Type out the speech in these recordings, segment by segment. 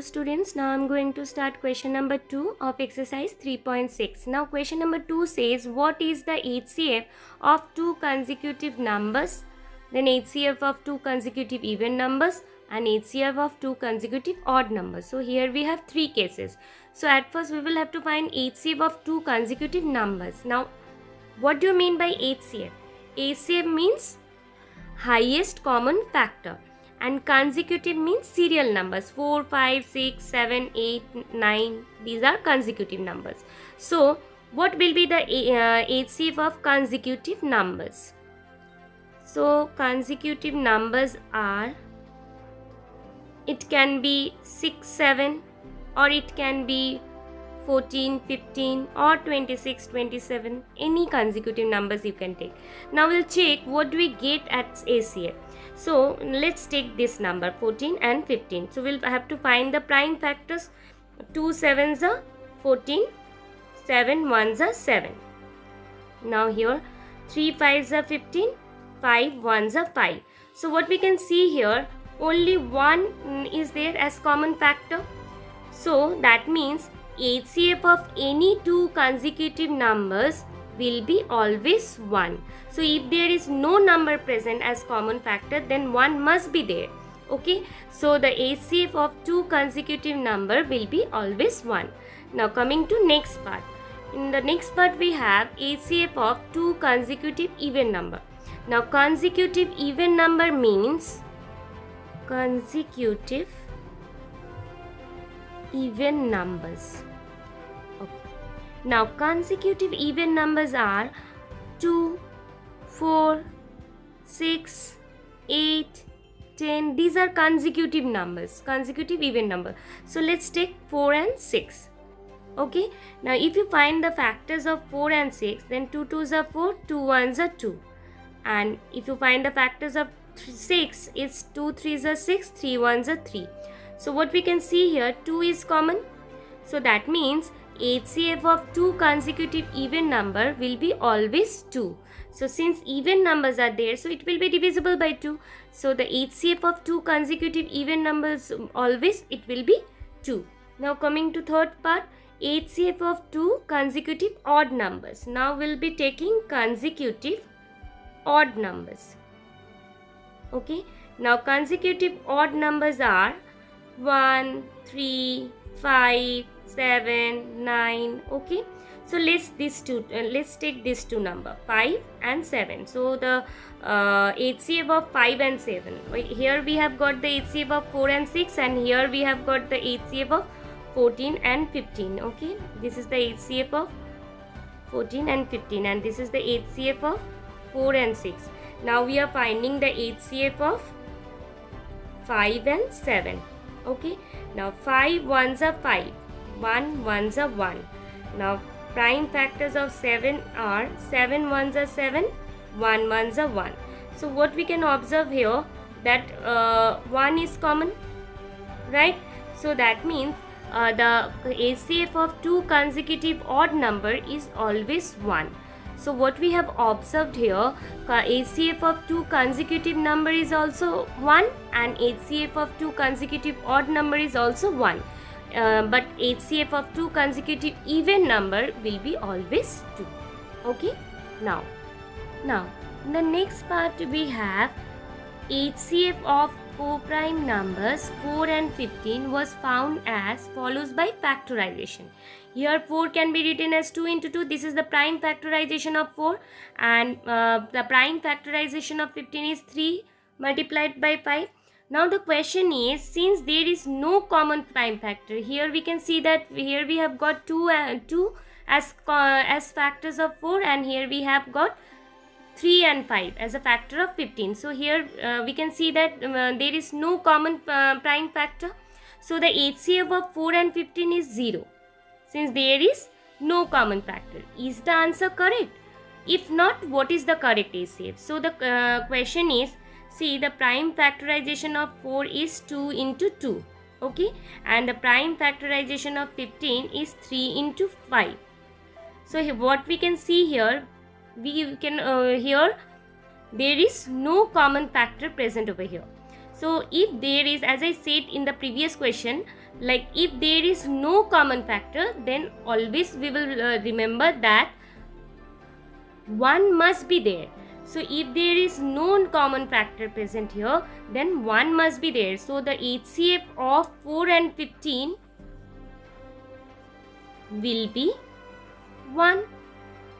students, now I'm going to start question number 2 of exercise 3.6. Now question number 2 says, what is the HCF of two consecutive numbers, then HCF of two consecutive even numbers and HCF of two consecutive odd numbers. So here we have three cases. So at first we will have to find HCF of two consecutive numbers. Now what do you mean by HCF? HCF means highest common factor. And consecutive means serial numbers 4, 5, 6, 7, 8, 9. These are consecutive numbers. So what will be the HCF of consecutive numbers? So consecutive numbers are, it can be 6, 7, or it can be 14, 15 or 26, 27. Any consecutive numbers you can take. Now we'll check what do we get at HCF. So let's take this number 14 and 15. So we'll have to find the prime factors. 2 7s are 14, 7 1s are 7. Now here 3 5s are 15, 5 1s are 5. So what we can see here, only 1 is there as common factor. So that means HCF of any two consecutive numbers will be always 1. So if there is no number present as common factor, then 1 must be there. Okay, so the HCF of two consecutive number will be always 1. Now coming to next part. In the next part we have HCF of two consecutive even number. Now consecutive even number means consecutive even numbers. Now consecutive even numbers are 2, 4, 6, 8, 10. These are consecutive numbers, consecutive even number. So let's take 4 and 6. Okay. Now if you find the factors of 4 and 6, then 2 2s are 4, 2 1s are 2. And if you find the factors of 6, it's 2 3s are 6, 3 1s are 3. So what we can see here, 2 is common. So that means HCF of two consecutive even number will be always 2. So since even numbers are there, so it will be divisible by 2. So the HCF of two consecutive even numbers, always it will be 2. Now coming to third part, HCF of two consecutive odd numbers. Now we'll be taking consecutive odd numbers. Okay. Now consecutive odd numbers are 1, 3, 5, 7, 9. Okay, so let's take these two number 5 and 7. So the HCF of 5 and 7. Here we have got the HCF of 4 and 6, and here we have got the HCF of 14 and 15. Okay, this is the HCF of 14 and 15, and this is the HCF of 4 and 6. Now we are finding the HCF of 5 and 7. Okay, now 5 1s are 5, 1 1s are 1. Now prime factors of 7 are 7 1s are 7, 1 1s are 1. So what we can observe here, that 1 is common, right? So that means the HCF of two consecutive odd number is always 1. So what we have observed here, HCF of two consecutive number is also 1, and HCF of two consecutive odd number is also 1. But HCF of two consecutive even number will be always 2. Okay. Now in the next part we have HCF of co-prime numbers 4 and 15 was found as follows by factorization. Here 4 can be written as 2 into 2. This is the prime factorization of 4, and the prime factorization of 15 is 3 multiplied by 5. Now the question is, since there is no common prime factor, here we can see that here we have got 2 as factors of 4, and here we have got 3 and 5 as a factor of 15. So here we can see that there is no common prime factor. So the HCF of 4 and 15 is 0, since there is no common factor. Is the answer correct? If not, what is the correct HCF? So the question is, see, the prime factorization of 4 is 2 into 2. Okay, and the prime factorization of 15 is 3 into 5. So what we can see here, we can here there is no common factor present over here. So if there is, as I said in the previous question, like if there is no common factor, then always we will remember that 1 must be there. So if there is no common factor present here, then 1 must be there. So the HCF of 4 and 15 will be 1,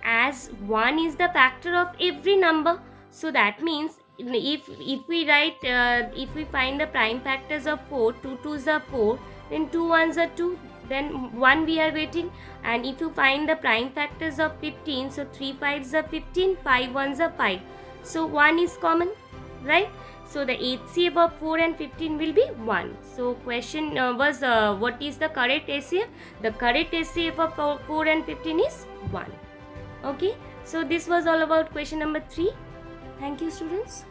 as 1 is the factor of every number. So that means if we write if we find the prime factors of 4, 2 2s are 4, then 2 1s are 2, then 1 we are getting. And if you find the prime factors of 15, so 3 5s are 15, 5 1s are 5, so 1 is common, right? So the HCF of 4 and 15 will be 1. So question was what is the correct HCF? The correct HCF of 4 and 15 is 1. Okay, so this was all about question number 3. Thank you, students.